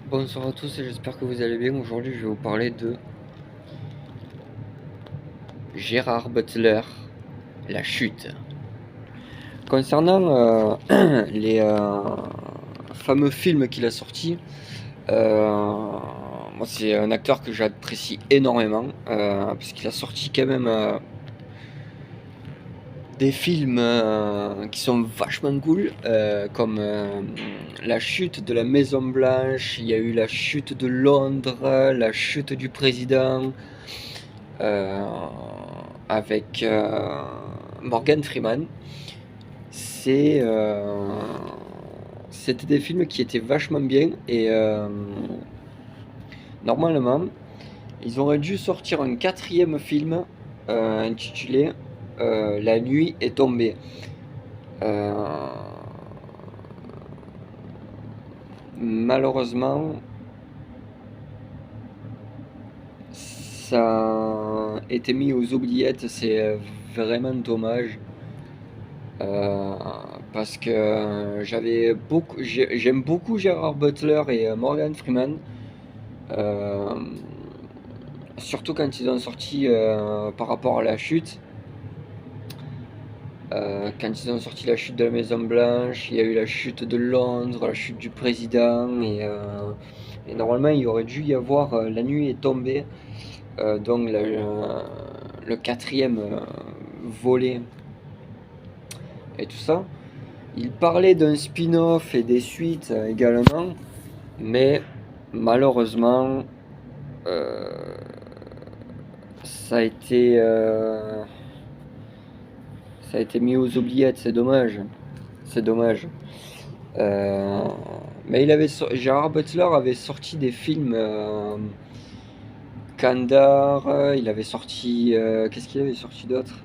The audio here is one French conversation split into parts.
Bonsoir à tous et j'espère que vous allez bien. Aujourd'hui, je vais vous parler de Gérard Butler, La Chute. Concernant les fameux films qu'il a sortis, moi c'est un acteur que j'apprécie énormément, puisqu'il a sorti quand même des films qui sont vachement cool, comme La Chute de la Maison Blanche, il y a eu La Chute de Londres, La Chute du Président. euh, avec Morgan Freeman. C'est, C'était des films qui étaient vachement bien et normalement ils auraient dû sortir un quatrième film intitulé La nuit est tombée. Euh, Malheureusement, ça a été mis aux oubliettes, c'est vraiment dommage. Euh, Parce que j'aime beaucoup Gérard Butler et Morgan Freeman, euh, surtout quand ils ont sorti par rapport à la chute. Quand ils ont sorti la chute de la Maison Blanche, il y a eu la chute de Londres, la chute du président, et normalement il aurait dû y avoir La nuit est tombée, donc le quatrième volet et tout ça. Il parlait d'un spin-off et des suites également, mais malheureusement, euh, ça a été, euh, ça a été mis aux oubliettes. C'est dommage, c'est dommage. Euh, mais Gérard Butler avait sorti des films, Kandar. Il avait sorti, qu'est-ce qu'il avait sorti d'autre?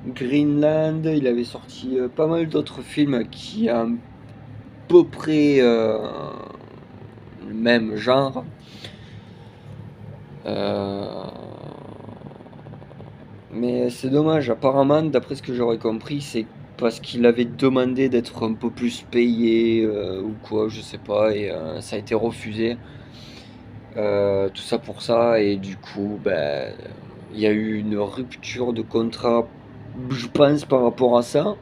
Greenland. Il avait sorti pas mal d'autres films qui à peu près le même genre. Euh, mais c'est dommage, apparemment, d'après ce que j'aurais compris, c'est parce qu'il avait demandé d'être un peu plus payé ou quoi, je sais pas, et ça a été refusé. Tout ça pour ça, et du coup, ben, il y a eu une rupture de contrat, je pense, par rapport à ça.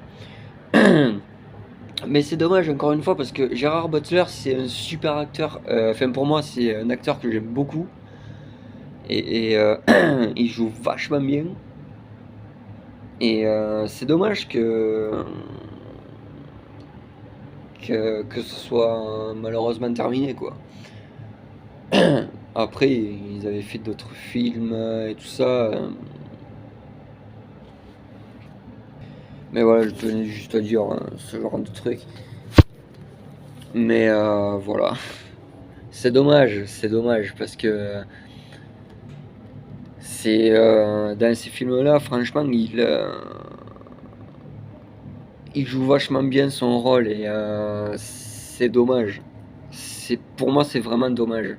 Mais c'est dommage, encore une fois, parce que Gérard Butler, c'est un super acteur. Enfin, pour moi, c'est un acteur que j'aime beaucoup. Et il joue vachement bien. Et c'est dommage que ce soit malheureusement terminé, quoi. Après, ils avaient fait d'autres films et tout ça. Mais voilà, je tenais juste à dire ce genre de truc. Mais voilà. C'est dommage, parce que c'est dans ces films-là, franchement, il joue vachement bien son rôle et c'est dommage. Pour moi, c'est vraiment dommage.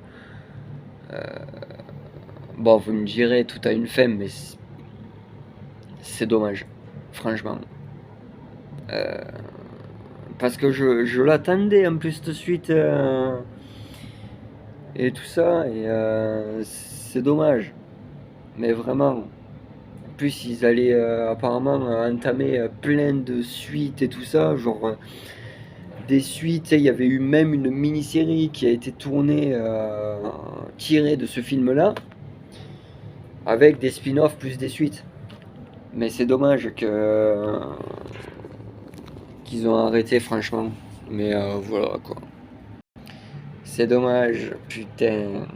Bon, vous me direz, tout a une fin, mais c'est dommage, franchement. Euh, Parce que je l'attendais en plus de suite et tout ça, et c'est dommage. Mais vraiment, en plus, ils allaient apparemment entamer plein de suites et tout ça, genre des suites. Il y avait eu même une mini-série qui a été tournée, tirée de ce film-là, avec des spin-offs plus des suites. Mais c'est dommage qu'ils ont arrêté, franchement. Mais voilà quoi. C'est dommage, putain.